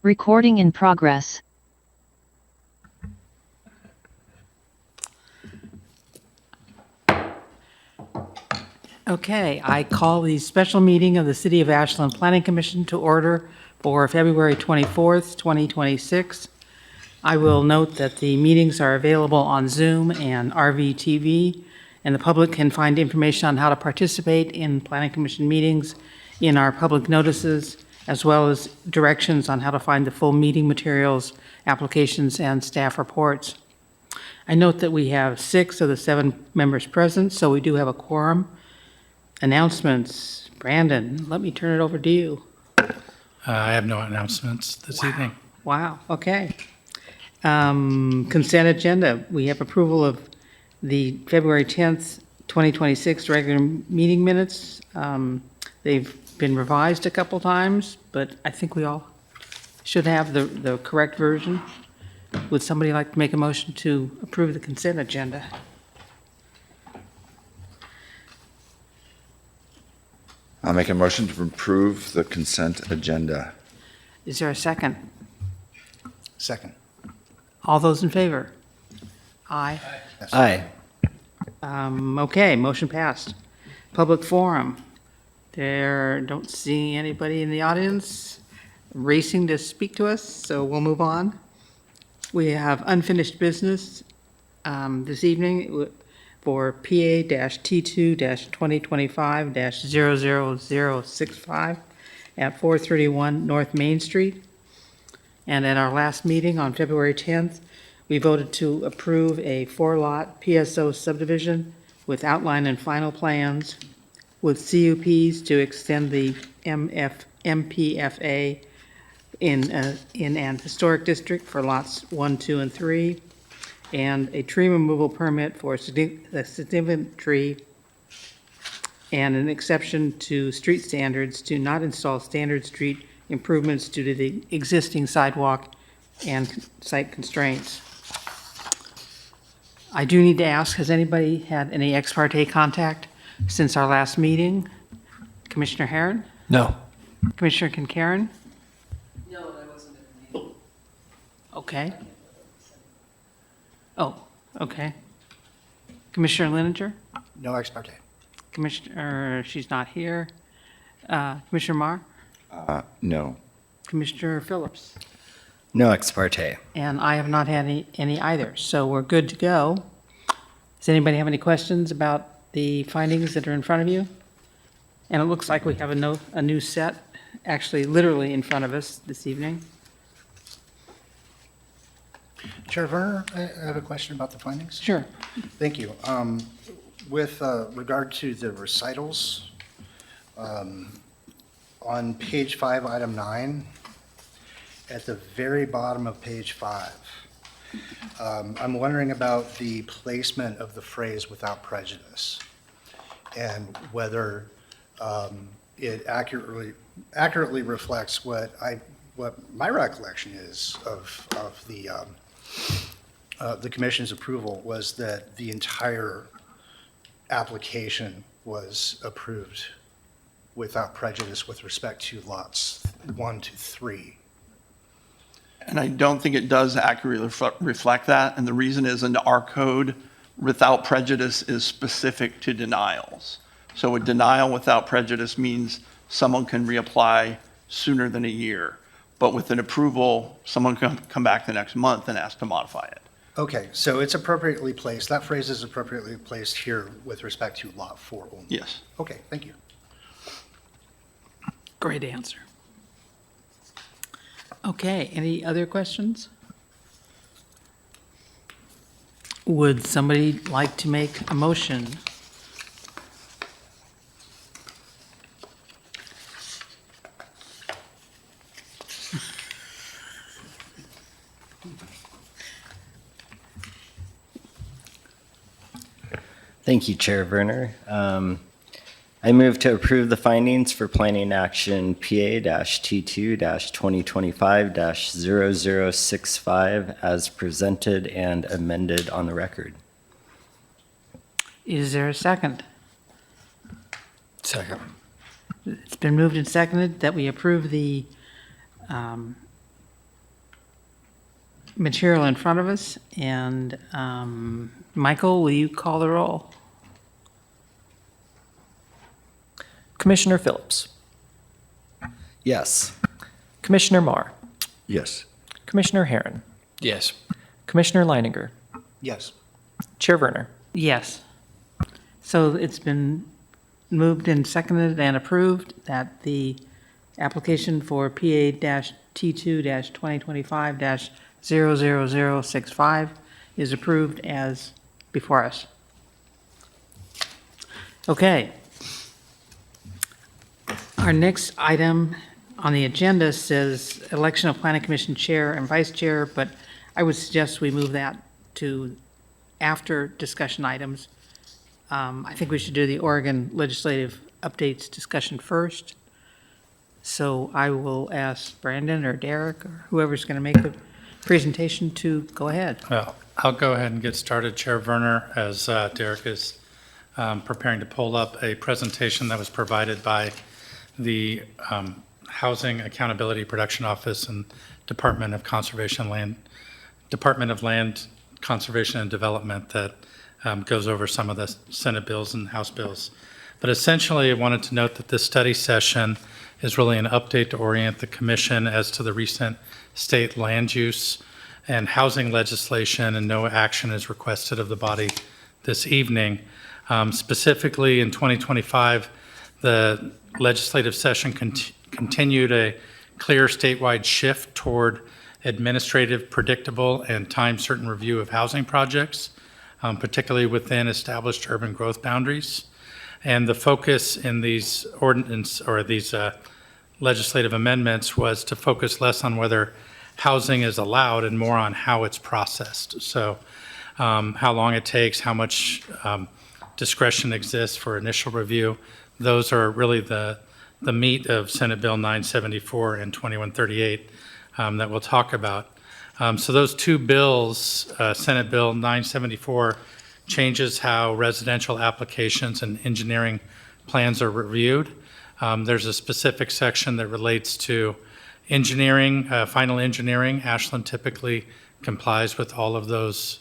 Recording in progress. Okay, I call the special meeting of the City of Ashland Planning Commission to order for February 24th, 2026. I will note that the meetings are available on Zoom and RVTV, and the public can find information on how to participate in Planning Commission meetings in our public notices, as well as directions on how to find the full meeting materials, applications, and staff reports. I note that we have 6 of the 7 members present, so we do have a quorum. Announcements. Brandon, let me turn it over to you. I have no announcements this evening. Wow, okay. Consent agenda. We have approval of the February 10th, 2026 regular meeting minutes. They've been revised a couple times, but I think we all should have the correct version. Would somebody like to make a motion to approve the consent agenda? I'll make a motion to approve the consent agenda. Is there a second? Second. All those in favor? Aye. Aye. Okay, motion passed. Public forum. Don't see anybody in the audience racing to speak to us, so we'll move on. We have unfinished business this evening for PA-T2-2025-00065 at 431 North Main Street. And at our last meeting on February 10th, we voted to approve a 4-lot PSO subdivision with outline and final plans with CUPs to extend the MPFA in an historic district for lots 1, 2, and 3, and a tree removal permit for a significant tree, and an exception to street standards to not install standard street improvements due to the existing sidewalk and site constraints. I do need to ask, has anybody had any ex parte contact since our last meeting? Commissioner Herron? No. Commissioner Concarin? No, I wasn't at the meeting. Okay. Oh, okay. Commissioner Lininger? No ex parte. Commissioner, she's not here. Commissioner Marr? No. Commissioner Phillips? No ex parte. And I have not had any either, so we're good to go. Does anybody have any questions about the findings that are in front of you? And it looks like we have a new set, actually literally in front of us this evening. Chair Werner, I have a question about the findings. Sure. Thank you. With regard to the recitals, on page 5, item 9, at the very bottom of page 5, I'm wondering about the placement of the phrase "without prejudice" and whether it accurately reflects what my recollection is of the commission's approval was that the entire application was approved without prejudice with respect to lots 1 to 3. And I don't think it does accurately reflect that. And the reason is in our code, without prejudice is specific to denials. So a denial without prejudice means someone can reapply sooner than a year. But with an approval, someone can come back the next month and ask to modify it. Okay, so it's appropriately placed. That phrase is appropriately placed here with respect to lot 4 only. Yes. Okay, thank you. Great answer. Okay, any other questions? Would somebody like to make a motion? Thank you, Chair Werner. I move to approve the findings for planning action PA-T2-2025-0065 as presented and amended on the record. Is there a second? Second. It's been moved and seconded that we approve the material in front of us, and Michael, will you call the roll? Commissioner Phillips, Yes. Commissioner Marr, Yes. Commissioner Herron, Yes. Commissioner Leininger, Yes. Chair Werner. Yes. So it's been moved and seconded and approved that the application for PA-T2-2025-00065 is approved as before us. Okay. Our next item on the agenda says election of planning commission chair and vice chair, but I would suggest we move that to after discussion items. I think we should do the Oregon legislative updates discussion first. So I will ask Brandon or Derek or whoever's going to make the presentation to go ahead. Well, I'll go ahead and get started, Chair Werner, as Derek is preparing to pull up a presentation that was provided by the Housing Accountability Production Office and Department of Land Conservation and Development that goes over some of the Senate bills and House bills. But essentially, I wanted to note that this study session is really an update to orient the commission as to the recent state land use and housing legislation, and no action is requested of the body this evening. Specifically, in 2025, the legislative session continued a clear statewide shift toward administrative, predictable, and time-certain review of housing projects, particularly within established urban growth boundaries. And the focus in these legislative amendments was to focus less on whether housing is allowed and more on how it's processed. So how long it takes, how much discretion exists for initial review. Those are really the meat of Senate Bill 974 and 2138 that we'll talk about. So those two bills, Senate Bill 974 changes how residential applications and engineering plans are reviewed. There's a specific section that relates to engineering, final engineering. Ashland typically complies with all of those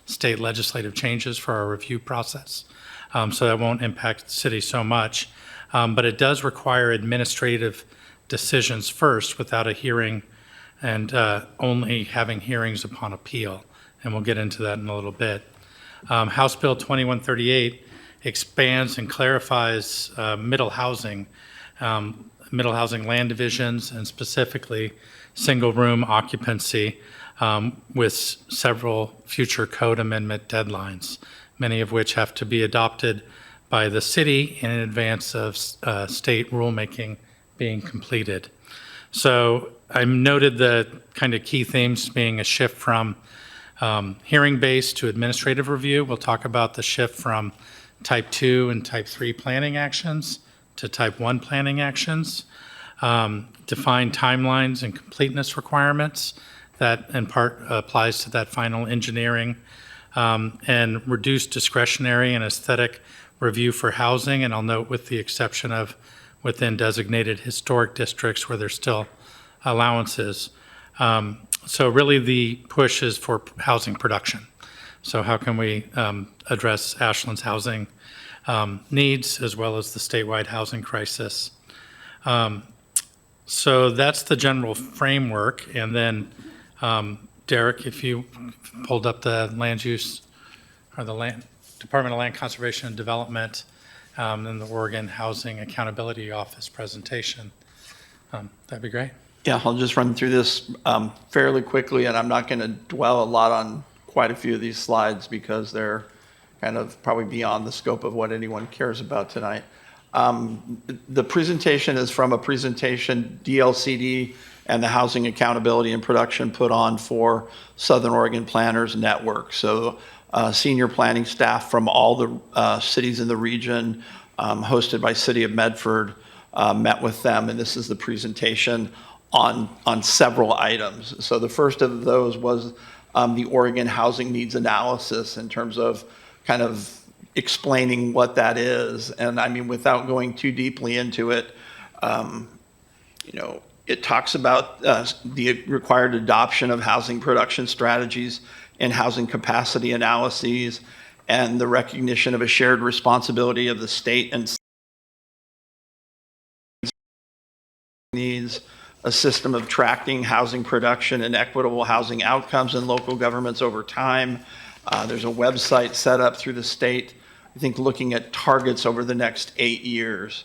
state legislative changes for our review process. So that won't impact the city so much. But it does require administrative decisions first without a hearing and only having hearings upon appeal. And we'll get into that in a little bit. House Bill 2138 expands and clarifies middle housing land divisions, and specifically single-room occupancy with several future code amendment deadlines, many of which have to be adopted by the city in advance of state rulemaking being completed. So I noted the kind of key themes being a shift from hearing-based to administrative review. We'll talk about the shift from type 2 and type 3 planning actions to type 1 planning actions, define timelines and completeness requirements that in part applies to that final engineering, and reduce discretionary and aesthetic review for housing. And I'll note with the exception of within designated historic districts where there's still allowances. So really the push is for housing production. So how can we address Ashland's housing needs as well as the statewide housing crisis? So that's the general framework. And then Derek, if you pulled up the land use or the Department of Land Conservation and Development and the Oregon Housing Accountability Office presentation, that'd be great. Yeah, I'll just run through this fairly quickly, and I'm not going to dwell a lot on quite a few of these slides because they're kind of probably beyond the scope of what anyone cares about tonight. The presentation is from a presentation DLCD and the Housing Accountability and Production put on for Southern Oregon Planners Network. So senior planning staff from all the cities in the region, hosted by City of Medford, met with them, and this is the presentation on several items. So the first of those was the Oregon Housing Needs Analysis in terms of kind of explaining what that is. And I mean, without going too deeply into it, It talks about the required adoption of housing production strategies and housing capacity analyses, and the recognition of a shared responsibility of the state and needs, a system of tracking housing production and equitable housing outcomes in local governments over time. There's a website set up through the state, I think looking at targets over the next 8 years.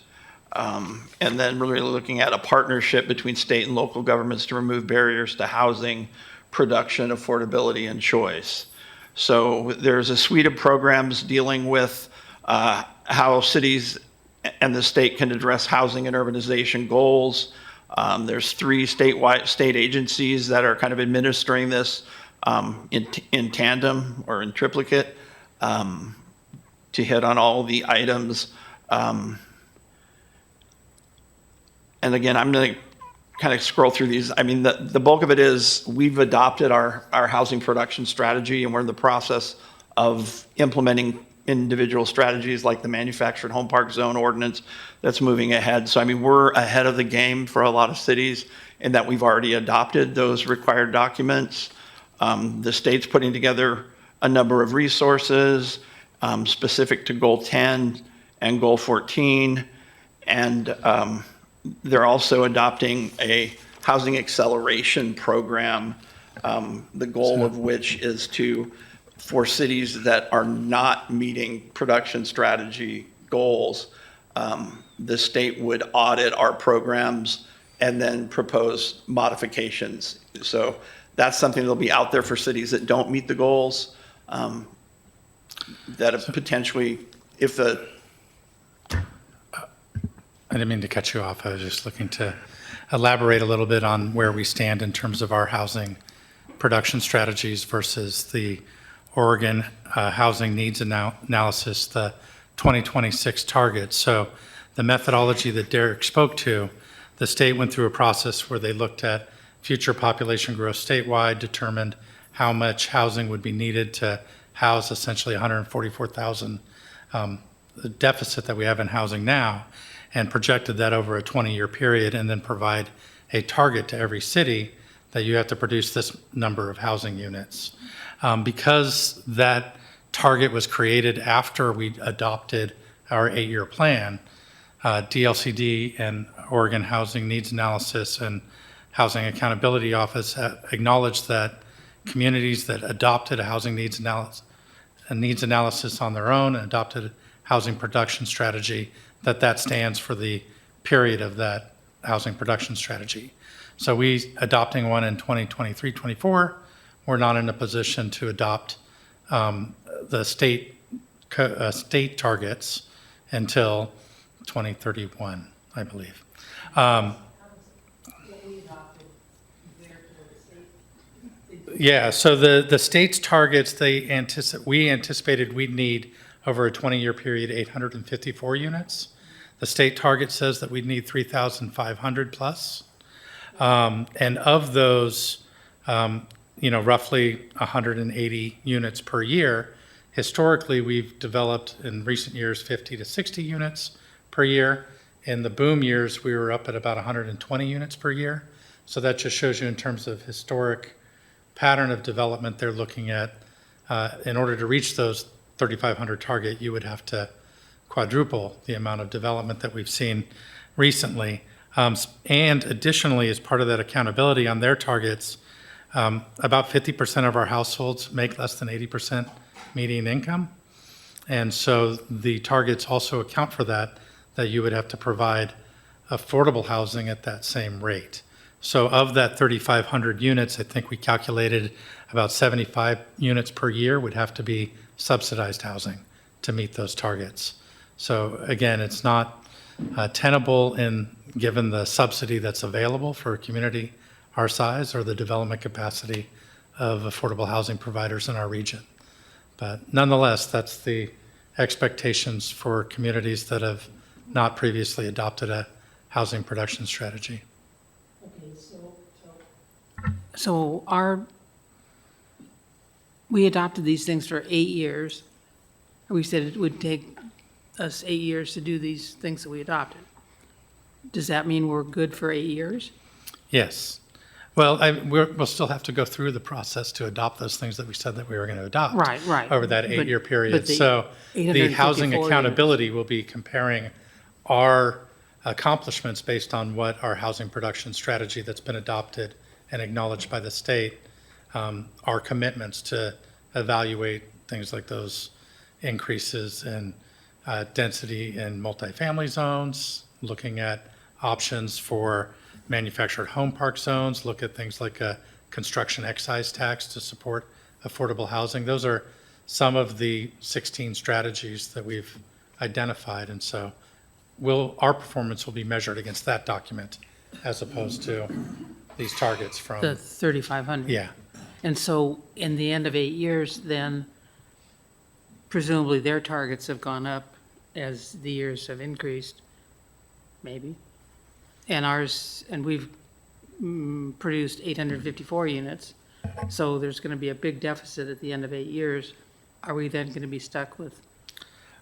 And then really looking at a partnership between state and local governments to remove barriers to housing, production, affordability, and choice. So there's a suite of programs dealing with how cities and the state can address housing and urbanization goals. There's 3 state agencies that are kind of administering this in tandem or in triplicate to hit on all the items. And again, I'm going to kind of scroll through these. I mean, the bulk of it is we've adopted our housing production strategy, and we're in the process of implementing individual strategies like the manufactured home park zone ordinance that's moving ahead. So, I mean, we're ahead of the game for a lot of cities in that we've already adopted those required documents. The state's putting together a number of resources specific to Goal 10 and Goal 14. And they're also adopting a housing acceleration program, the goal of which is for cities that are not meeting production strategy goals, the state would audit our programs and then propose modifications. So that's something that'll be out there for cities that don't meet the goals, that potentially, if the I didn't mean to cut you off. I was just looking to elaborate a little bit on where we stand in terms of our housing production strategies versus the Oregon Housing Needs Analysis, the 2026 targets. So the methodology that Derek spoke to, the state went through a process where they looked at future population growth statewide, determined how much housing would be needed to house essentially 144,000, the deficit that we have in housing now, and projected that over a 20-year period, and then provide a target to every city that you have to produce this number of housing units. Because that target was created after we adopted our 8-year plan, DLCD and Oregon Housing Needs Analysis and Housing Accountability Office acknowledged that communities that adopted a housing needs analysis on their own and adopted a housing production strategy, that stands for the period of that housing production strategy. So we adopting one in 2023-24, we're not in a position to adopt the state targets until 2031, I believe. Yeah, so the state's targets, we anticipated we'd need over a 20-year period 854 units. The state target says that we'd need 3,500 plus. And of those, roughly 180 units per year. Historically, we've developed in recent years 50 to 60 units per year. In the boom years, we were up at about 120 units per year. So that just shows you in terms of historic pattern of development they're looking at. In order to reach those 3,500 target, you would have to quadruple the amount of development that we've seen recently. And additionally, as part of that accountability on their targets, about 50% of our households make less than 80% median income. And so the targets also account for that you would have to provide affordable housing at that same rate. So of that 3,500 units, I think we calculated about 75 units per year would have to be subsidized housing to meet those targets. So again, it's not tenable given the subsidy that's available for a community our size or the development capacity of affordable housing providers in our region. But nonetheless, that's the expectations for communities that have not previously adopted a housing production strategy. So we adopted these things for 8 years. We said it would take us 8 years to do these things that we adopted. Does that mean we're good for 8 years? Yes. Well, we'll still have to go through the process to adopt those things that we said that we were going to adopt. Right. Over that But- 8-year but period. the So the 854 housing units. accountability will be comparing our accomplishments based on what our housing production strategy that's been adopted and acknowledged by the state, our commitments to evaluate things like those increases in density in multifamily zones, looking at options for manufactured home park zones, look at things like a construction excise tax to support affordable housing. Those are some of the 16 strategies that we've identified. And so our performance will be measured against that document as opposed to these targets The from, 3,500. yeah. And so in the end of 8 years, then presumably their targets have gone up as the years have increased, maybe. And ours, and we've produced 854 units. So there's going to be a big deficit at the end of 8 years. Are we then going to be stuck with?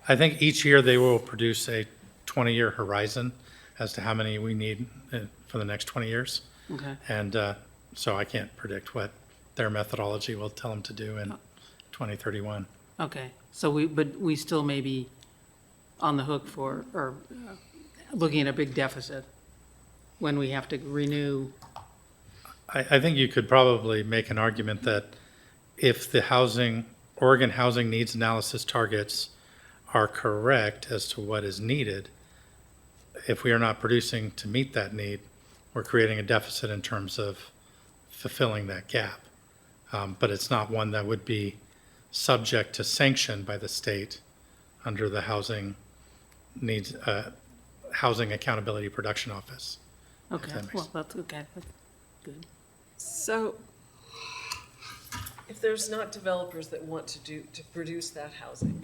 I think each year they will produce a 20-year horizon as to how many we need for the next 20 years. Okay. And so I can't predict what their methodology will tell them to do in 2031. Okay, so but we still may be on the hook for, or looking at a big deficit when we have to renew. I think you could probably make an argument that if the Oregon housing needs analysis targets are correct as to what is needed, if we are not producing to meet that need, we're creating a deficit in terms of fulfilling that gap. But it's not one that would be subject to sanction by the state under the Housing Accountability Production Office. Okay, that makes well, that's okay, that's good. So if there's not developers that want to produce that housing,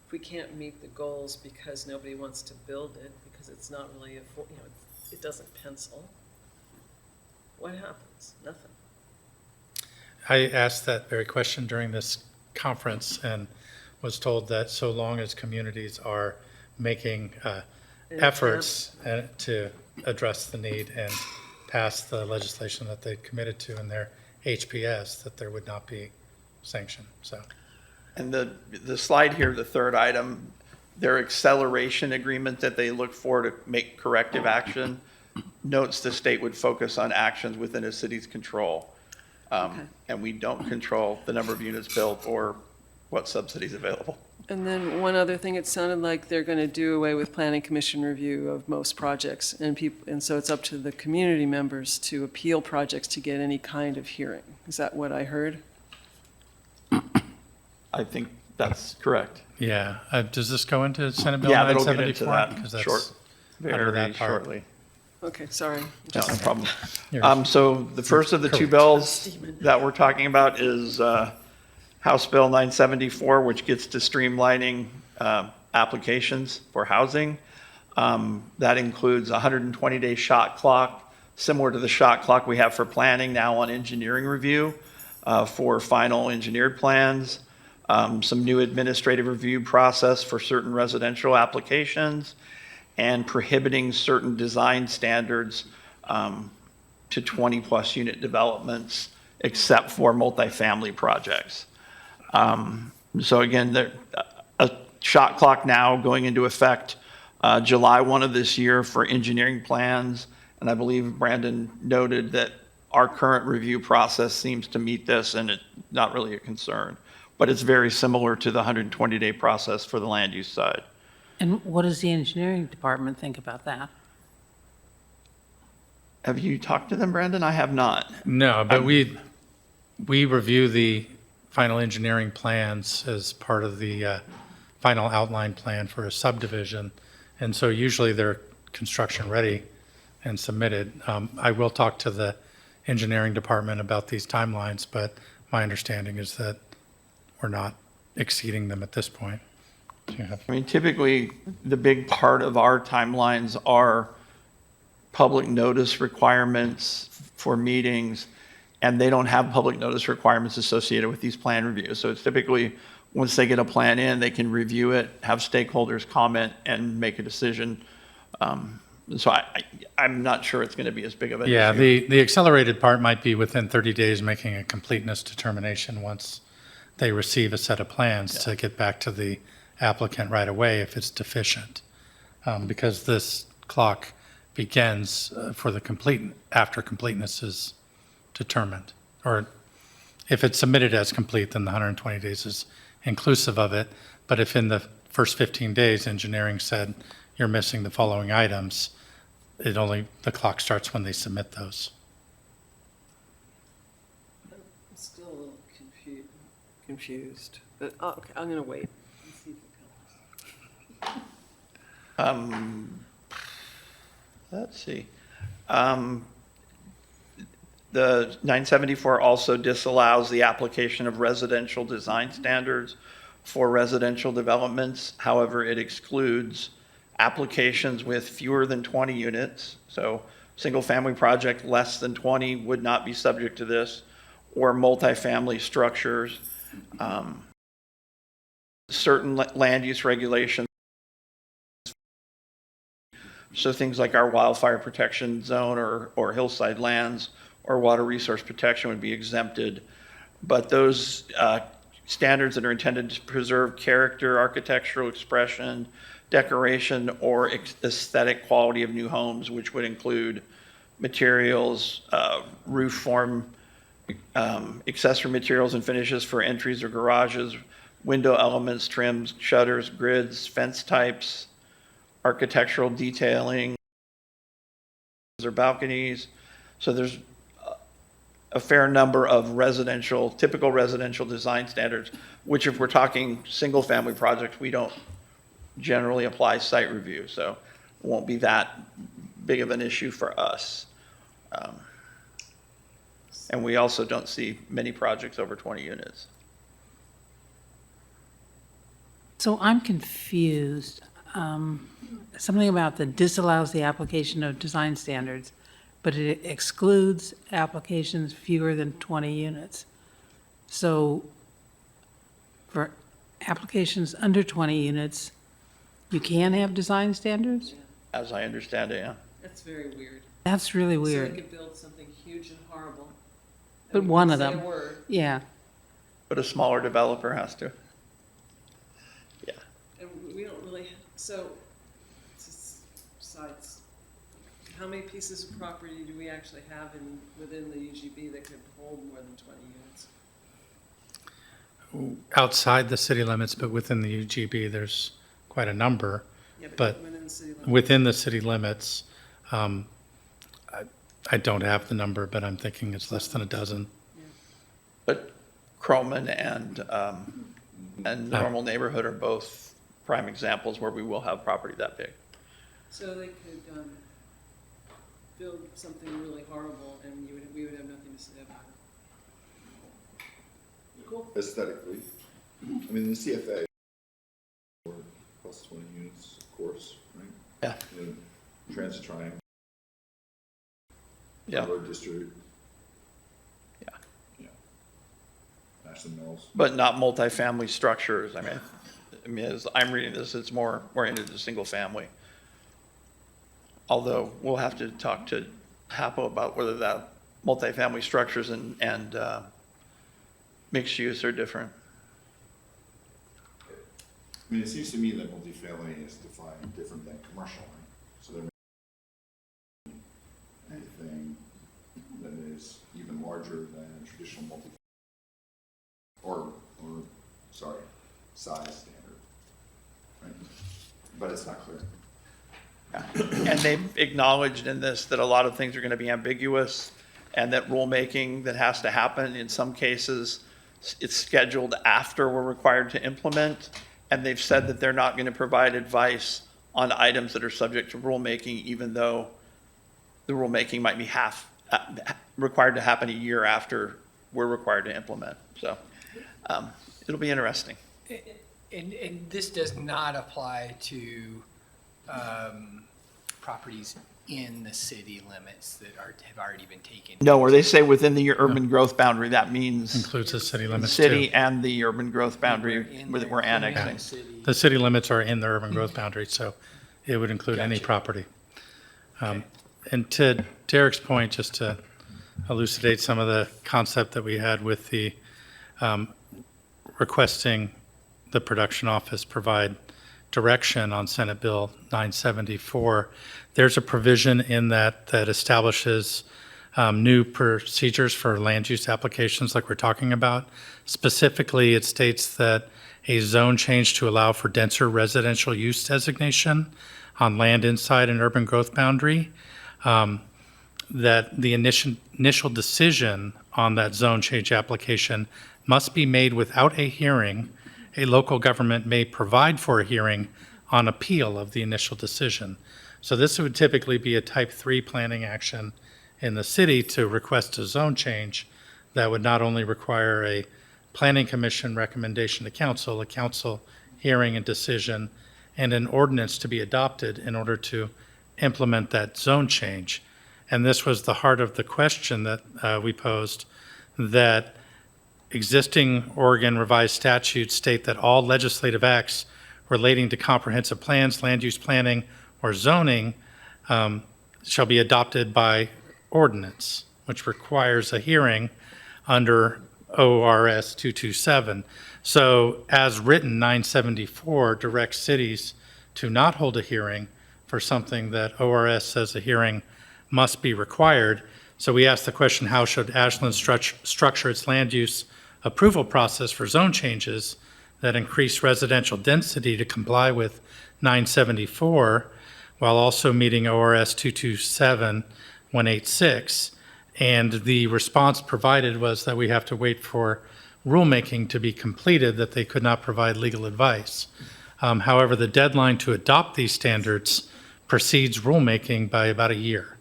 if we can't meet the goals because nobody wants to build it, because it's not really, it doesn't pencil, what happens? Nothing. I asked that very question during this conference and was told that so long as communities are making efforts to address the need and pass the legislation that they committed to in their HPS, that there would not be sanction, so. And the slide here, the third item, their acceleration agreement that they look for to make corrective action notes the state would focus on actions within a city's control. And we don't control the number of units built or what subsidies available. And then one other thing, it sounded like they're going to do away with planning commission review of most projects, and so it's up to the community members to appeal projects to get any kind of hearing. Is that what I heard? I think that's correct. Yeah, does this go into Senate Bill Yeah, that'll get 974? into that 'Cause that's short, under very that part. shortly. Okay, sorry. No problem. Yours. So the first of the two bills that we're talking about is House Bill 974, which gets to streamlining applications for housing. That includes a 120-day shot clock, similar to the shot clock we have for planning now on engineering review for final engineered plans, some new administrative review process for certain residential applications, and prohibiting certain design standards to 20-plus unit developments, except for multifamily projects. So again, a shot clock now going into effect July 1 of this year for engineering plans. And I believe Brandon noted that our current review process seems to meet this, and it's not really a concern. But it's very similar to the 120-day process for the land use side. And what does the engineering department think about that? Have you talked to them, Brandon? I have not. No, but we review the final engineering plans as part of the final outline plan for a subdivision. And so usually they're construction ready and submitted. I will talk to the engineering department about these timelines, but my understanding is that we're not exceeding them at this point. I mean, typically, the big part of our timelines are public notice requirements for meetings, and they don't have public notice requirements associated with these plan reviews. So it's typically, once they get a plan in, they can review it, have stakeholders comment, and make a decision So I'm not sure it's going to be as big of an Yeah, issue. the accelerated part might be within 30 days making a completeness determination once they receive a set of plans to get back to the applicant right away if it's deficient. Because this clock begins for the after completeness is determined. Or if it's submitted as complete, then the 120 days is inclusive of it. But if in the first 15 days, engineering said you're missing the following items, the clock starts when they submit those. I'm still a little confused, but, okay, I'm gonna wait and see if it comes. Let's see. The 974 also disallows the application of residential design standards for residential developments. However, it excludes applications with fewer than 20 units. So single-family project less than 20 would not be subject to this, or multifamily structures. Certain land use regulations, so things like our wildfire protection zone or hillside lands or water resource protection would be exempted. But those standards that are intended to preserve character, architectural expression, decoration, or aesthetic quality of new homes, which would include materials, roof form, accessory materials and finishes for entries or garages, window elements, trims, shutters, grids, fence types, architectural detailing, or balconies. So there's a fair number of typical residential design standards, which if we're talking single-family projects, we don't generally apply site review, so it won't be that big of an issue for us. And we also don't see many projects over 20 units. So I'm confused. Something about the disallows the application of design standards, but it excludes applications fewer than 20 units. So for applications under 20 units, you can have design standards? As I understand it, yeah. That's very weird. That's really So weird. they could build something huge and horrible. But and we one wouldn't of say a them. word, Yeah. But a smaller developer has to. Yeah. and we don't really, so, besides, how many pieces of property do we actually have within the UGB that could hold more than 20 units? Outside the city limits, but within the UGB, there's quite a number. Yeah, But within the city limits. within the city limits, I don't have the number, but I'm thinking it's less than a dozen. But Croman and Normal Neighborhood are both prime examples where we will have property that big. So they could build something really horrible and we would have nothing to say about it. Cool. Aesthetically, I mean, the CFA, plus 20 units, of course, right? Yeah. You know, Transit Triangle. Yeah. Road District. Yeah. Yeah. Ashland Mills. But not multifamily structures. I mean, as I'm reading this, it's more oriented to single family. Although we'll have to talk to HAPO about whether that multifamily structures and mixed use are different. I mean, it seems to me that multifamily is defined different than commercial, right? So there may be anything that is even larger than traditional multifamily. Or, sorry, size standard, right? But it's not clear. And they've acknowledged in this that a lot of things are going to be ambiguous and that rulemaking that has to happen, in some cases, it's scheduled after we're required to implement. And they've said that they're not going to provide advice on items that are subject to rulemaking, even though the rulemaking might be required to happen a year after we're required to implement. So it'll be interesting. And this does not apply to properties in the city limits that have already been taken. No, where they say within the urban growth boundary, that means Includes the city the limits city too. and the urban growth boundary In that the- we're in the annexing. city. The city limits are in the urban growth boundary, so it would include any Gotcha. property. And to Derek's point, just to elucidate some of the concept that we had with the requesting the production office provide direction on Senate Bill 974, there's a provision in that that establishes new procedures for land use applications like we're talking about. Specifically, it states that a zone change to allow for denser residential use designation on land inside an urban growth boundary, that the initial decision on that zone change application must be made without a hearing. A local government may provide for a hearing on appeal of the initial decision. So this would typically be a type 3 planning action in the city to request a zone change that would not only require a planning commission recommendation to council, a council hearing and decision, and an ordinance to be adopted in order to implement that zone change. And this was the heart of the question that we posed, that existing Oregon revised statutes state that all legislative acts relating to comprehensive plans, land use planning, or zoning shall be adopted by ordinance, which requires a hearing under ORS 227. So as written, 974 directs cities to not hold a hearing for something that ORS says a hearing must be required. So we asked the question, how should Ashland structure its land use approval process for zone changes that increase residential density to comply with 974 while also meeting ORS 227-186? And the response provided was that we have to wait for rulemaking to be completed, that they could not provide legal advice. However, the deadline to adopt these standards precedes rulemaking by about a year.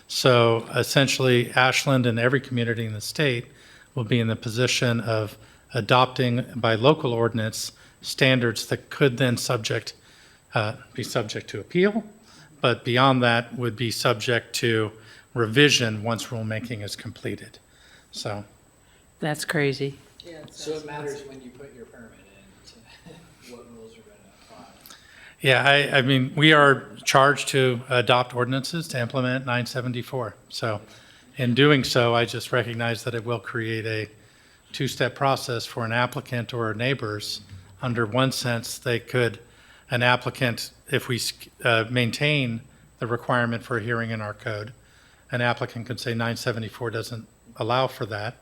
So essentially, Ashland and every community in the state will be in the position of adopting by local ordinance standards that could then be subject to appeal, but beyond that would be subject to revision once rulemaking is completed. So That's crazy. Yeah, So it matters when you put your permit in to what rules are going to apply. yeah, I mean, we are charged to adopt ordinances to implement 974. So in doing so, I just recognize that it will create a two-step process for an applicant or neighbors. Under one sense, an applicant, if we maintain the requirement for a hearing in our code, an applicant could say 974 doesn't allow for that.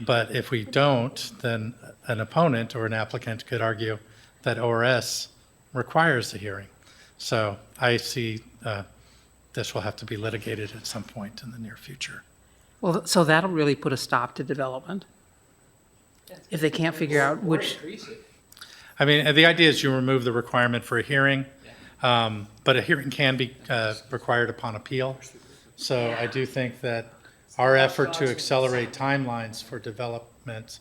But if we don't, then an opponent or an applicant could argue that ORS requires the hearing. So I see this will have to be litigated at some point in the near future. Well, so that'll really put a stop to development if they can't figure out Or which, increase it. I mean, the idea is you remove the requirement for a hearing, but a hearing can be required upon appeal. So I do think that our effort to accelerate timelines for development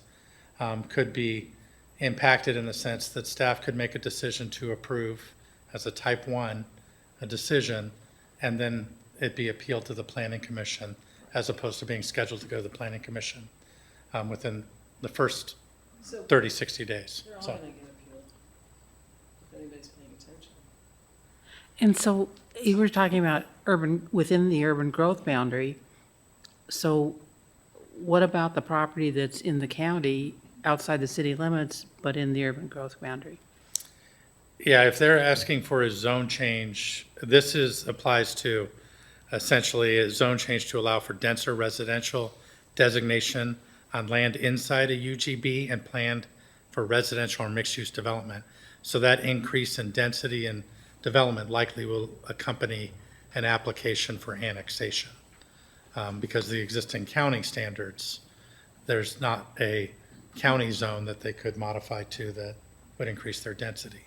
could be impacted in the sense that staff could make a decision to approve as a type 1, a decision, and then it be appealed to the planning commission as opposed to being scheduled to go to the planning commission within the first So 30, 60 days. they're all So. gonna get appealed, if anybody's paying attention. and so you were talking about within the urban growth boundary. So what about the property that's in the county outside the city limits, but in the urban growth boundary? Yeah, if they're asking for a zone change, applies to essentially a zone change to allow for denser residential designation on land inside a UGB and planned for residential or mixed-use development. So that increase in density and development likely will accompany an application for annexation. Because the existing county standards, there's not a county zone that they could modify to that would increase their density.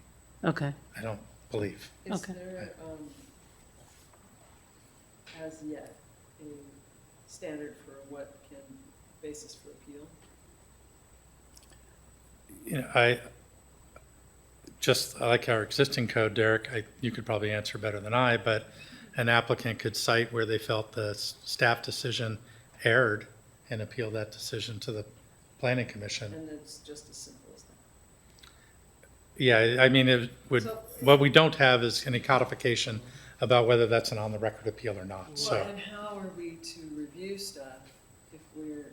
Okay, I don't believe. Is Okay. there, as yet, a standard for what can, basis for appeal? You know, I like our existing code, Derek, you could probably answer better than I, but an applicant could cite where they felt the staff decision erred and appeal that decision to the planning commission. And it's just as simple as that. Yeah, I mean, So- what we don't have is any codification about whether that's an on-the-record appeal or not, Well, so. and how are we to review stuff if we're,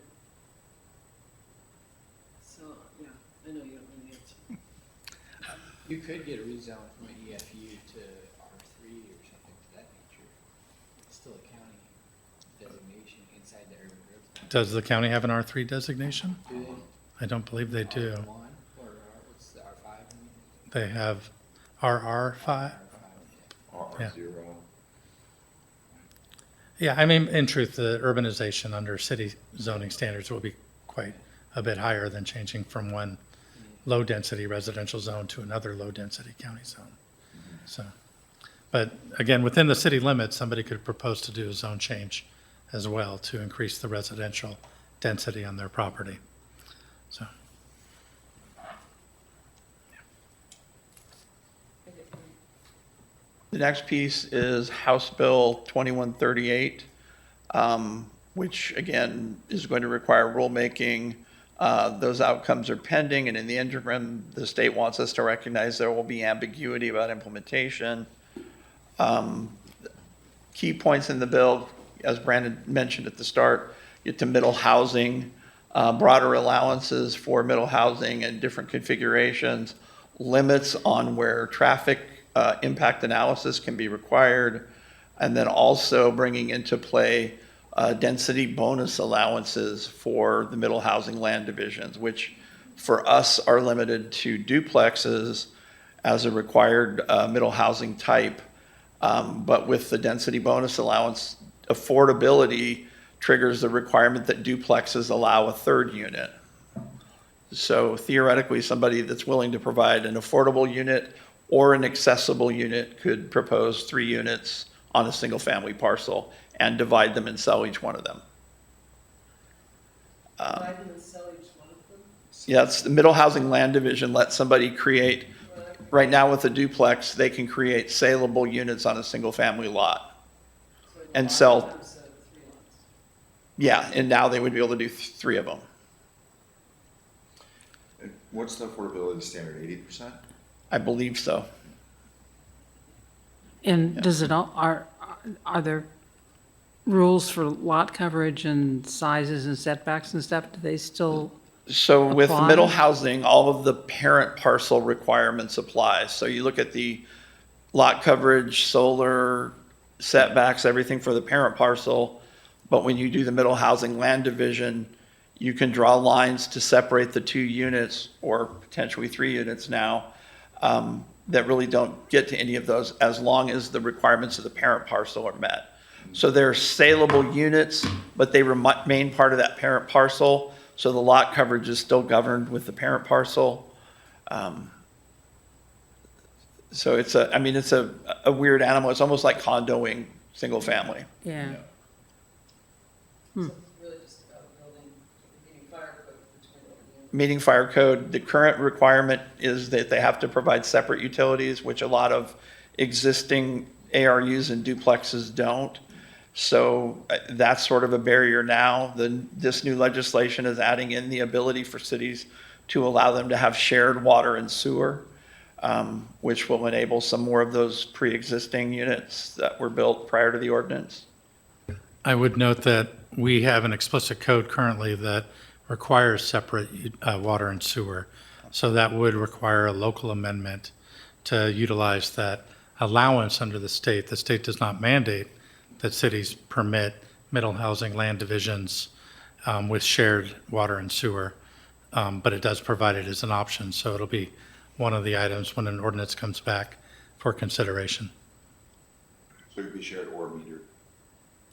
so, yeah, I know you don't know the answer. You could get a rezone from an EFU to R3 or something to that nature. It's still a county designation inside the urban growth zone. Does the county have an R3 designation? Do they? I don't believe they do. R1 or what's the R5? I mean? They have RR5. R5, Yeah. R0. Yeah, I mean, in truth, the urbanization under city zoning standards will be quite a bit higher than changing from one low-density residential zone to another low-density county zone. So, but again, within the city limits, somebody could propose to do a zone change as well to increase the residential density on their property. So, The next piece is House Bill 2138, which again is going to require rulemaking. Those outcomes are pending, and in the interim, the state wants us to recognize there will be ambiguity about implementation. Key points in the bill, as Brandon mentioned at the start, get to middle housing, broader allowances for middle housing and different configurations, limits on where traffic impact analysis can be required, and then also bringing into play density bonus allowances for the middle housing land divisions, which for us are limited to duplexes as a required middle housing type. But with the density bonus allowance, affordability triggers the requirement that duplexes allow a third unit. So theoretically, somebody that's willing to provide an affordable unit or an accessible unit could propose 3 units on a single-family parcel and divide them and sell each one of them. Buy them and sell each one of them? Yeah, it's the middle housing land division lets somebody create, right now with a duplex, they can create saleable units on a single-family lot. So like And a lot sell- of them set up 3 lots. Yeah, and now they would be able to do 3 of them. And what's the affordability standard, 80%? I believe so. And does it, are there rules for lot coverage and sizes and setbacks and stuff? Do they still, So with Apply? middle housing, all of the parent parcel requirements apply. So you look at the lot coverage, solar, setbacks, everything for the parent parcel. But when you do the middle housing land division, you can draw lines to separate the 2 units or potentially 3 units now that really don't get to any of those as long as the requirements of the parent parcel are met. So they're saleable units, but they remain part of that parent parcel. So the lot coverage is still governed with the parent parcel. So it's a weird animal. It's almost like condoing single family. yeah, So it's really just about building, meeting fire code between all the units. Meeting fire code, the current requirement is that they have to provide separate utilities, which a lot of existing ARUs and duplexes don't. So that's sort of a barrier now. This new legislation is adding in the ability for cities to allow them to have shared water and sewer, which will enable some more of those pre-existing units that were built prior to the ordinance. I would note that we have an explicit code currently that requires separate water and sewer. So that would require a local amendment to utilize that allowance under the state. The state does not mandate that cities permit middle housing land divisions with shared water and sewer, but it does provide it as an option. So it'll be one of the items when an ordinance comes back for consideration. So it could be shared or metered.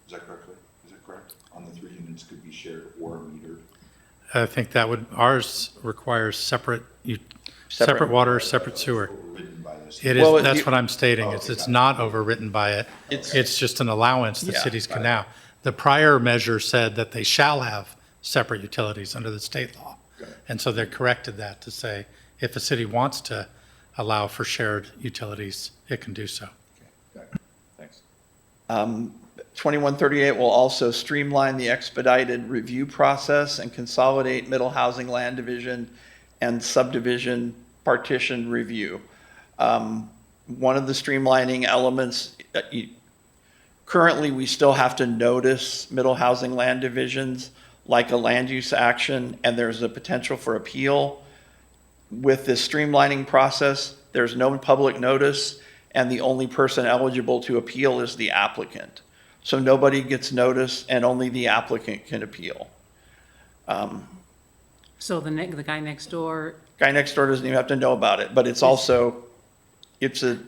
Is that correctly? Is that correct? On the 3 units could be shared or metered. I think that ours requires separate water, separate sewer. Overridden by this. It is, Well, that's you- what I'm stating. It's not overwritten by it. It's just an allowance that Yeah. cities can now. The prior measure said that they shall have separate utilities under the state law. And so they corrected that to say, if a city wants to allow for shared utilities, it can do so. Got it. Thanks. 2138 will also streamline the expedited review process and consolidate middle housing land division and subdivision partition review. One of the streamlining elements currently, we still have to notice middle housing land divisions like a land use action, and there's a potential for appeal. With this streamlining process, there's no public notice, and the only person eligible to appeal is the applicant. So nobody gets notice, and only the applicant can appeal. So the guy next door, Guy next door doesn't even have to know about it, but it's also, it's a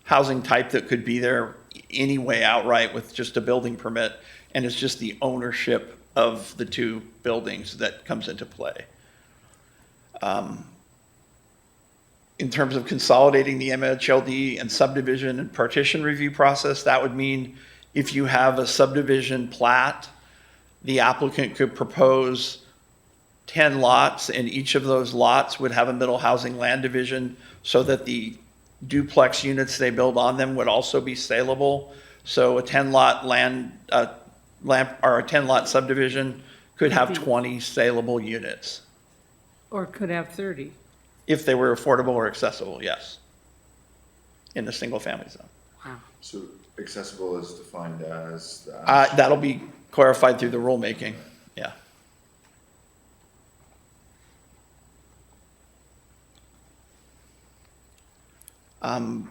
housing type that could be there anyway outright with just a building permit, and it's just the ownership of the two buildings that comes into play. In terms of consolidating the MHLD and subdivision and partition review process, that would mean if you have a subdivision plat, the applicant could propose 10 lots, and each of those lots would have a middle housing land division so that the duplex units they build on them would also be saleable. So a 10-lot or a 10-lot subdivision could have 20 saleable units. or could have 30. If they were affordable or accessible, yes, in the single-family zone. So accessible is defined as, That'll be clarified through the rulemaking, yeah.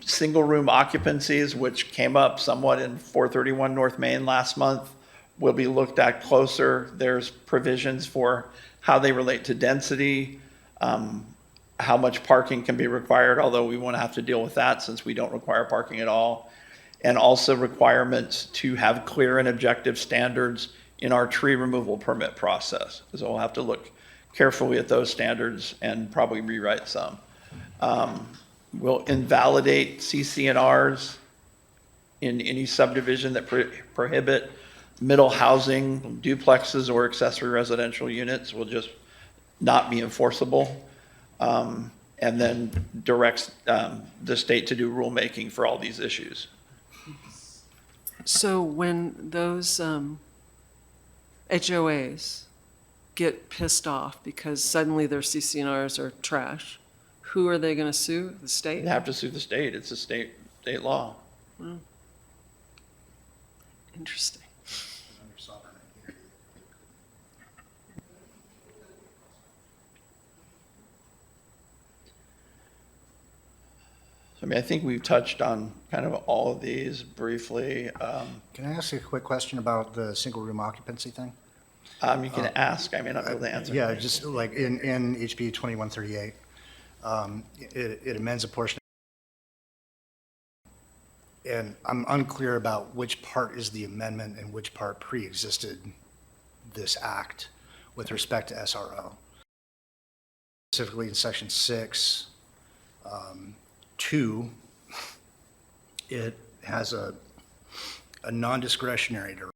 Single-room occupancies, which came up somewhat in 431 North Main last month, will be looked at closer. There's provisions for how they relate to density, how much parking can be required, although we won't have to deal with that since we don't require parking at all. And also requirements to have clear and objective standards in our tree removal permit process, because we'll have to look carefully at those standards and probably rewrite some. We'll invalidate CC&Rs in any subdivision that prohibit middle housing, duplexes, or accessory residential units will just not be enforceable. And then directs the state to do rulemaking for all these issues. So when those HOAs get pissed off because suddenly their CCNRs are trash, who are they going to sue? The state? They have to sue the state. It's a state law. Interesting. I mean, I think we've touched on kind of all of these briefly. Can I ask you a quick question about the single-room occupancy thing? You can ask, I may not be able to answer. Yeah, just like in HB 2138, it amends a portion. And I'm unclear about which part is the amendment and which part pre-existed this act with respect to SRO. Specifically in section 6, 2, it has a non-discretionary directive.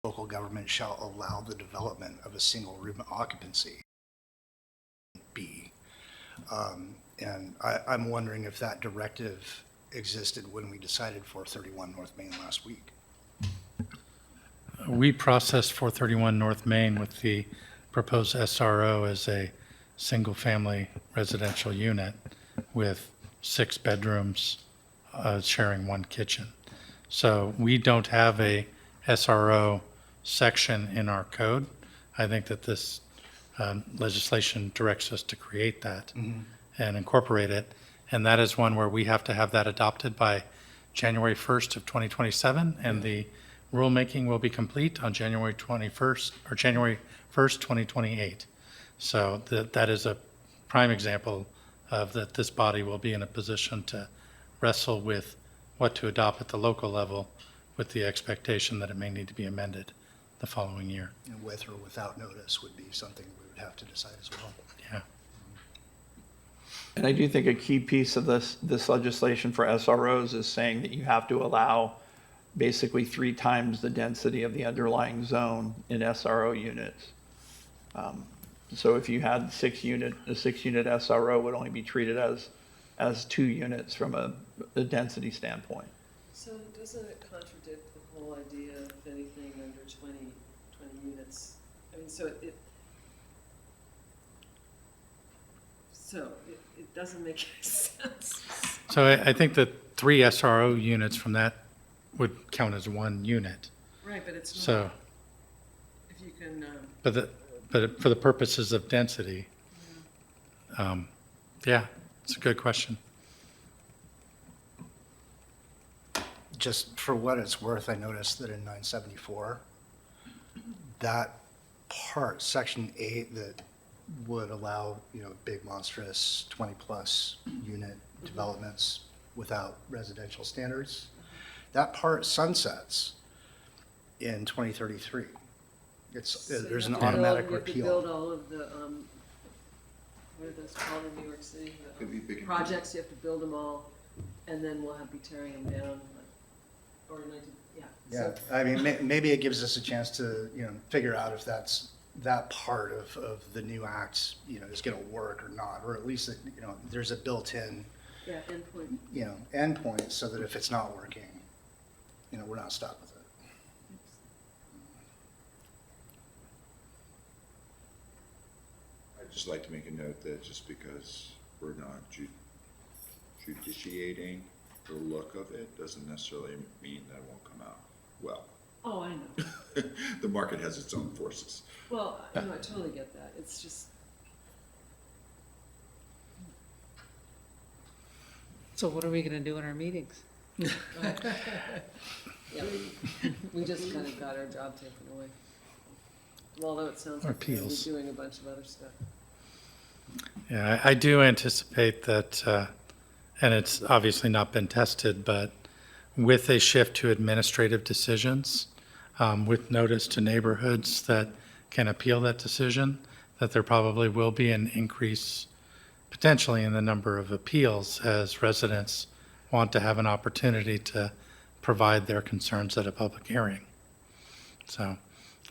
Local government shall allow the development of a single room occupancy. B. And I'm wondering if that directive existed when we decided 431 North Main last week. We processed 431 North Main with the proposed SRO as a single-family residential unit with 6 bedrooms sharing 1 kitchen. So we don't have a SRO section in our code. I think that this legislation directs us to create that and incorporate it. And that is one where we have to have that adopted by January 1st of 2027, and the rulemaking will be complete on January 21st or January 1st, 2028. So that is a prime example of that this body will be in a position to wrestle with what to adopt at the local level with the expectation that it may need to be amended the following year. And with or without notice would be something we would have to decide as well. Yeah. And I do think a key piece of this legislation for SROs is saying that you have to allow basically 3 times the density of the underlying zone in SRO units. So if you had a 6-unit SRO would only be treated as 2 units from a density standpoint. So doesn't it contradict the whole idea of anything under 20 units? I mean, so it doesn't make any sense. So I think that 3 SRO units from that would count as one unit. Right, but it's not, So, if you can, but for the purposes of density, yeah, it's a good question. Just for what it's worth, I noticed that in 974, that part, section 8, that would allow, big monstrous 20-plus unit developments without residential standards, that part sunsets in 2033. There's an automatic you have to repeal. build all of the, what are those called in New York City? The, Could be big and projects, you have to build them all, and then we'll be tearing them down, or 19, yeah. Yeah, So- I mean, maybe it gives us a chance to, figure out if that part of the new act, is going to work or not, or at least, there's a built-in, Yeah, endpoint. endpoint so that if it's not working, we're not stuck with it. I'd just like to make a note that just because we're not judiciating the look of it, doesn't necessarily mean that it won't come out well. Oh, I know. The market has its own forces. Well, I totally get that. It's just, So what are we going to do in our meetings? yeah, we just kind of got our job taken away. Although it sounds Or like we're appeals. doing a bunch of other stuff. Yeah, I do anticipate that, and it's obviously not been tested, but with a shift to administrative decisions, with notice to neighborhoods that can appeal that decision, that there probably will be an increase potentially in the number of appeals as residents want to have an opportunity to provide their concerns at a public hearing. So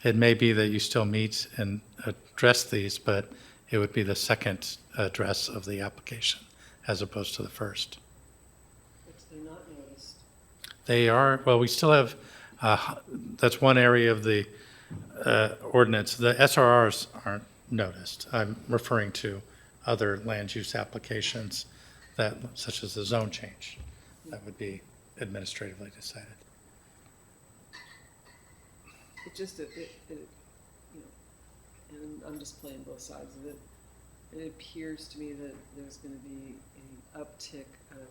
it may be that you still meet and address these, but it would be the second address of the application as opposed to the first. Which they're not noticed. They are, well, we still have, that's one area of the ordinance. The SRRs aren't noticed. I'm referring to other land use applications that, such as the zone change, that would be administratively decided. It just, and I'm just playing both sides of it. It appears to me that there's going to be an uptick of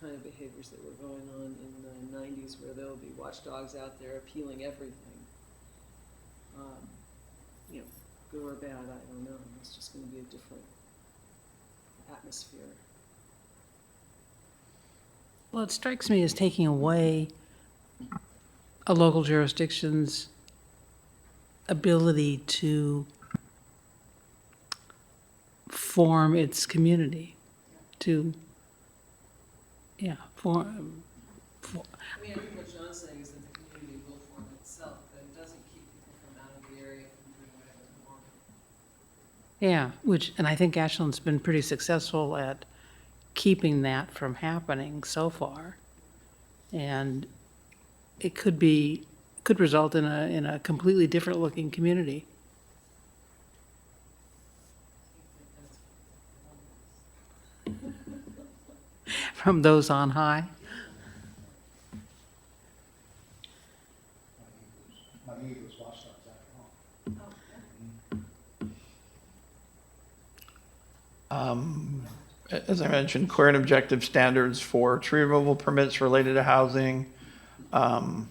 kind of behaviors that were going on in the 90s where there'll be watchdogs out there appealing everything. Good or bad, I don't know. It's just going to be a different atmosphere. Well, it strikes me as taking away a local jurisdiction's ability to form its community, to, form. I mean, I think what John's saying is that the community will form itself, but it doesn't keep people from out of the area from doing whatever they want. And I think Ashland's been pretty successful at keeping that from happening so far. And it could result in a completely different looking community. From those on high. As I mentioned, clear and objective standards for tree removal permits related to housing, and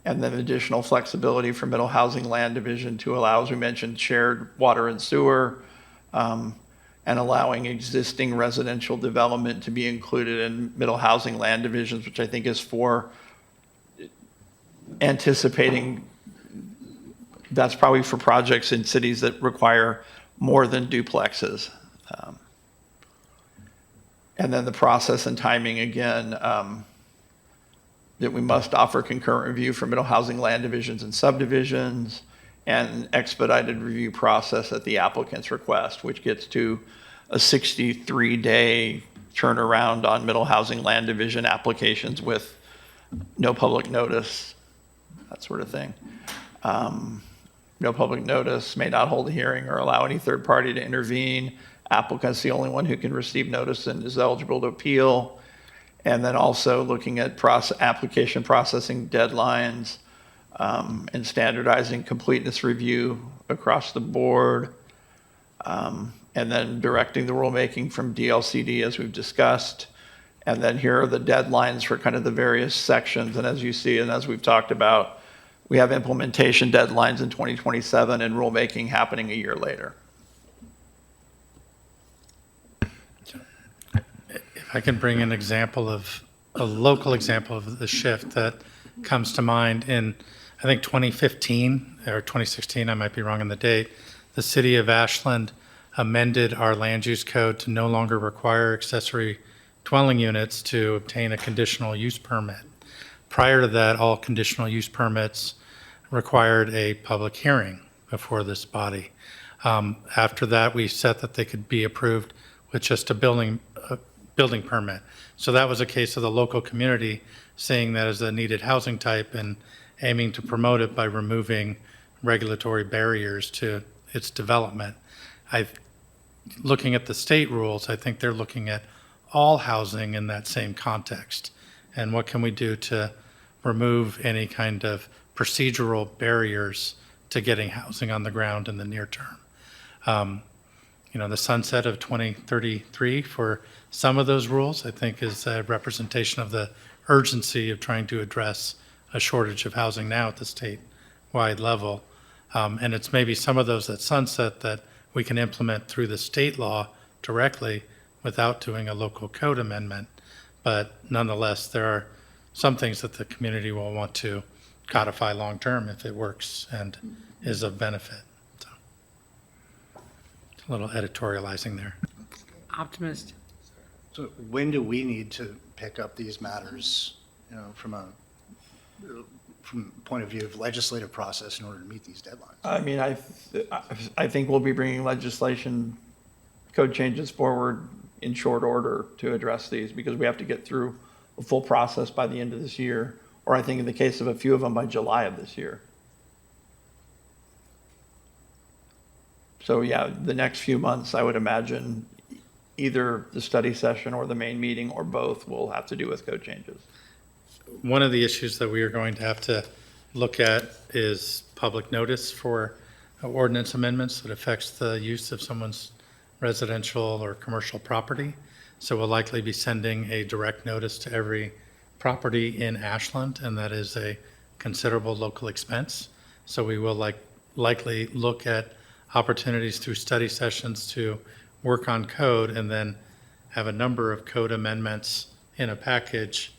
then additional flexibility for middle housing land division to allow, as we mentioned, shared water and sewer, and allowing existing residential development to be included in middle housing land divisions, which I think is for anticipating, that's probably for projects in cities that require more than duplexes. And then the process and timing, again, that we must offer concurrent review for middle housing land divisions and subdivisions, and expedited review process at the applicant's request, which gets to a 63-day turnaround on middle housing land division applications with no public notice, that sort of thing. No public notice, may not hold a hearing or allow any third party to intervene. Applicant's the only one who can receive notice and is eligible to appeal. And then also looking at application processing deadlines, and standardizing completeness review across the board. And then directing the rulemaking from DLCD as we've discussed. And then here are the deadlines for kind of the various sections. And as you see, and as we've talked about, we have implementation deadlines in 2027 and rulemaking happening a year later. If I can bring an example of, a local example of the shift that comes to mind in, I think 2015 or 2016, I might be wrong on the date, the city of Ashland amended our land use code to no longer require accessory dwelling units to obtain a conditional use permit. Prior to that, all conditional use permits required a public hearing before this body. After that, we set that they could be approved with just a building permit. So that was a case of the local community seeing that as a needed housing type and aiming to promote it by removing regulatory barriers to its development. Looking at the state rules, I think they're looking at all housing in that same context. And what can we do to remove any kind of procedural barriers to getting housing on the ground in the near term? The sunset of 2033 for some of those rules, I think, is a representation of the urgency of trying to address a shortage of housing now at the statewide level. And it's maybe some of those that sunset that we can implement through the state law directly without doing a local code amendment. But nonetheless, there are some things that the community will want to codify long-term if it works and is of benefit. So, a little editorializing there. Optimist. So when do we need to pick up these matters, from a point of view of legislative process in order to meet these deadlines? I mean, I think we'll be bringing legislation, code changes forward in short order to address these because we have to get through a full process by the end of this year, or I think in the case of a few of them by July of this year. So yeah, the next few months, I would imagine either the study session or the main meeting or both will have to do with code changes. One of the issues that we are going to have to look at is public notice for ordinance amendments that affects the use of someone's residential or commercial property. So we'll likely be sending a direct notice to every property in Ashland, and that is a considerable local expense. So we will likely look at opportunities through study sessions to work on code and then have a number of code amendments in a package,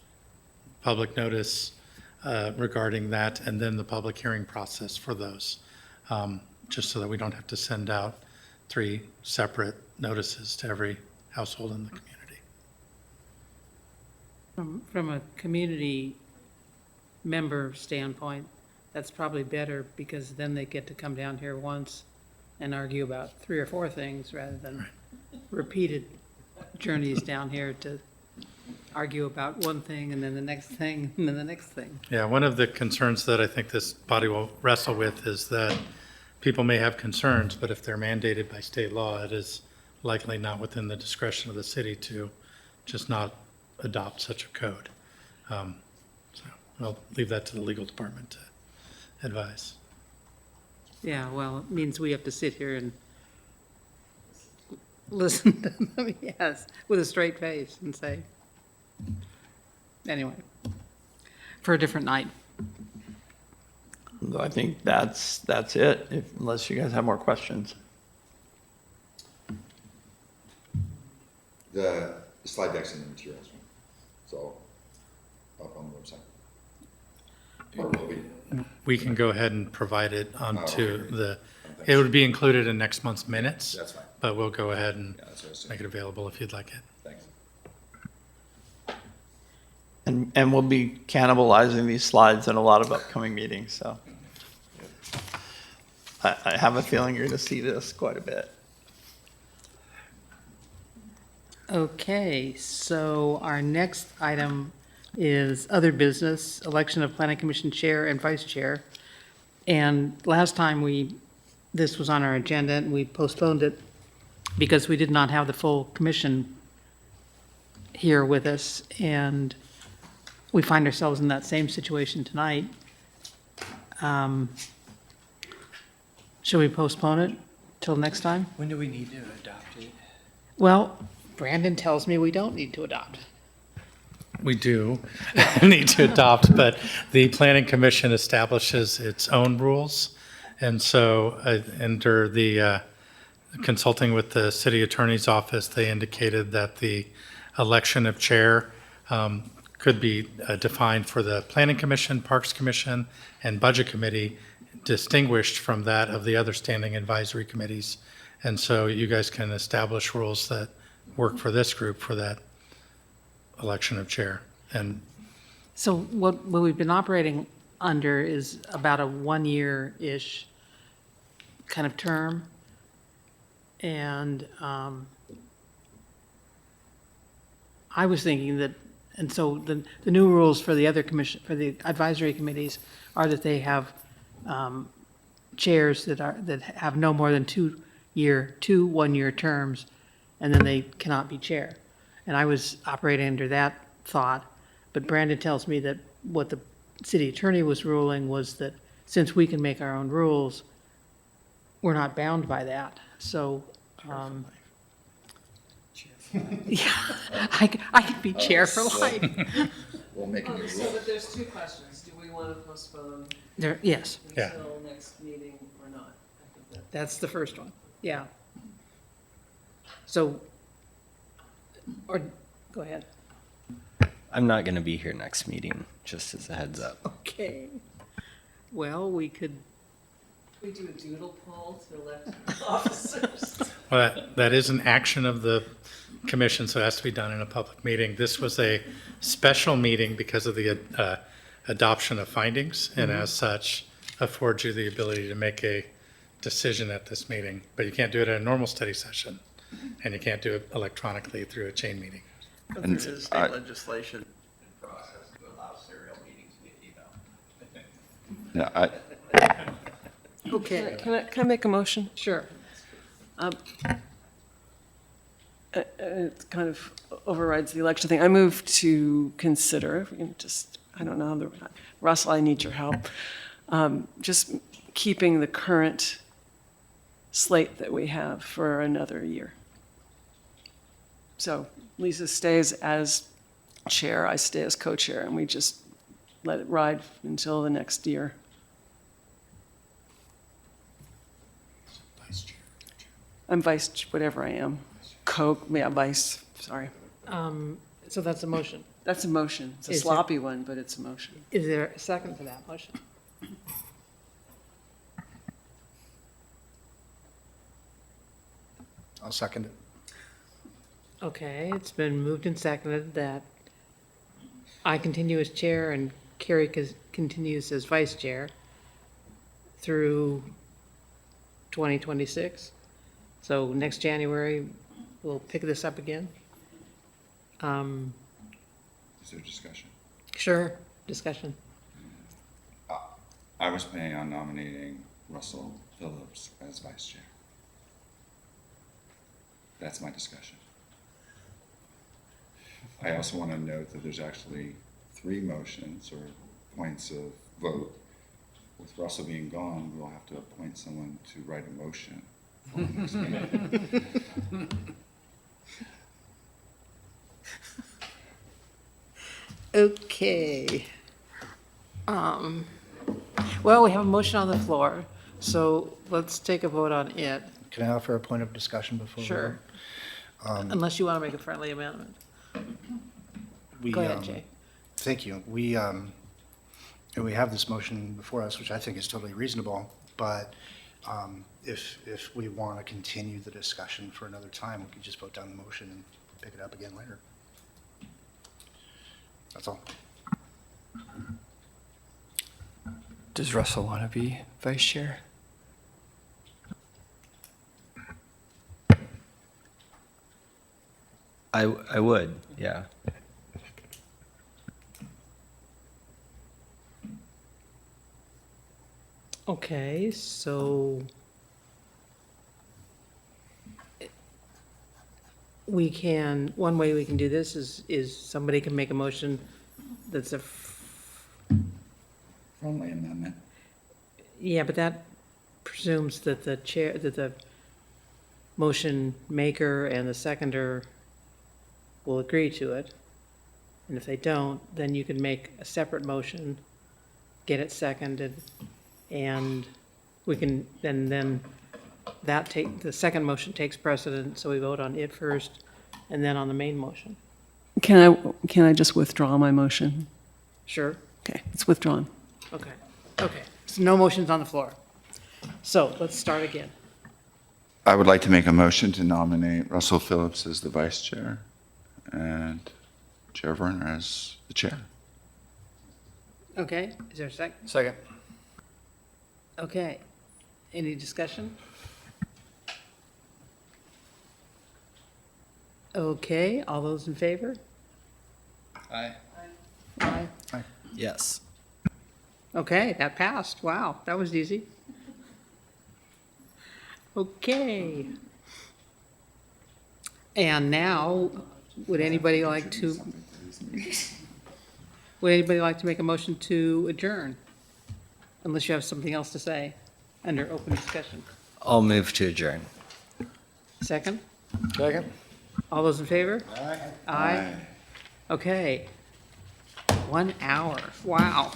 public notice regarding that, and then the public hearing process for those, just so that we don't have to send out 3 separate notices to every household in the community. From a community member standpoint, that's probably better because then they get to come down here once and argue about 3 or 4 things rather than repeated journeys down here to argue about one thing and then the next thing and then the next thing. Yeah, one of the concerns that I think this body will wrestle with is that people may have concerns, but if they're mandated by state law, it is likely not within the discretion of the city to just not adopt such a code. So I'll leave that to the legal department to advise. Yeah, well, it means we have to sit here and listen to them, yes, with a straight face and say, anyway, for a different night. I think that's it, unless you guys have more questions. The slide deck's in the materials, right? So, up on the website. Or will we? We can go ahead and provide it onto okay. the, it would be included in next month's minutes, That's fine. but we'll go ahead and Yeah, that's what I assumed. make it available if you'd like it. Thanks. And we'll be cannibalizing these slides in a lot of upcoming meetings, so. I have a feeling you're going to see this quite a bit. Okay, so our next item is other business, election of planning commission chair and vice chair. And last time this was on our agenda and we postponed it because we did not have the full commission here with us, and we find ourselves in that same situation tonight. Should we postpone it till next time? When do we need to adopt it? Well, Brandon tells me we don't need to adopt. We do need to adopt, but the Planning Commission establishes its own rules. And so under the consulting with the city attorney's office, they indicated that the election of chair could be defined for the Planning Commission, Parks Commission, and Budget Committee, distinguished from that of the other standing advisory committees. And so you guys can establish rules that work for this group for that election of chair. And So what we've been operating under is about a 1-year-ish kind of term. And I was thinking that, and so the new rules for the other commission, for the advisory committees, are that they have chairs that have no more than 2 1-year terms, and then they cannot be chair. And I was operating under that thought, but Brandon tells me that what the city attorney was ruling was that since we can make our own rules, we're not bound by that. So, yeah, I could be chair for life. We'll make a new So, rule. but there's two questions. Do we want to postpone There, yes, Yeah. until next meeting or not? I think that- that's the first one, yeah. So, or, go ahead. I'm not going to be here next meeting, just as a heads up. Okay. Well, we could, We do a doodle poll to elect officers. well, that is an action of the commission, so it has to be done in a public meeting. This was a special meeting because of the adoption of findings, and as such, affords you the ability to make a decision at this meeting. But you can't do it at a normal study session, and you can't do it electronically through a chain meeting. But there is state legislation in process to allow serial meetings via email. Yeah, okay, Can I make a motion? sure. It kind of overrides the election thing. I move to consider, if we can just, I don't know, Russell, I need your help. Just keeping the current slate that we have for another year. So Lisa stays as chair, I stay as co-chair, and we just let it ride until the next year. I'm vice, whatever I am. Vice, sorry. So that's a motion. That's a motion. It's a Is there- sloppy one, but it's a motion. Is there a second to that motion? I'll second it. Okay, it's been moved and seconded that I continue as chair and Carrie continues as vice chair through 2026. So next January, we'll pick this up again. Is there discussion? Sure, discussion. I was planning on nominating Russell Phillips as vice chair. That's my discussion. I also want to note that there's actually 3 motions or points of vote. With Russell being gone, we'll have to appoint someone to write a motion for the next meeting. Okay. Well, we have a motion on the floor, so let's take a vote on it. Can I offer a point of discussion before we Sure. vote? Unless you want to make a friendly amendment. We, Go ahead, Jay. Thank you. We have this motion before us, which I think is totally reasonable, but if we want to continue the discussion for another time, we could just vote down the motion and pick it up again later. That's all. Does Russell want to be vice chair? I would, yeah. Okay, so we can, one way we can do this is somebody can make a motion that's Friendly amendment. yeah, but that presumes that the motion maker and the seconder will agree to it. And if they don't, then you can make a separate motion, get it seconded, and we can, then the second motion takes precedent, so we vote on it first, and then on the main motion. Can I just withdraw my motion? Sure? Okay, it's withdrawn. Okay, okay. So no motions on the floor. So let's start again. I would like to make a motion to nominate Russell Phillips as the vice chair and Chair Werner as the chair. Okay, is there a second? Second. Okay. Any discussion? Okay, all those in favor? Aye. Aye. Yes. Okay, that passed. Wow, that was easy. Okay. And now, would anybody like to make a motion to adjourn? Unless you have something else to say under open discussion. I'll move to adjourn. Second? Second. All those in favor? Aye. Aye. Okay. 1 hour. Wow.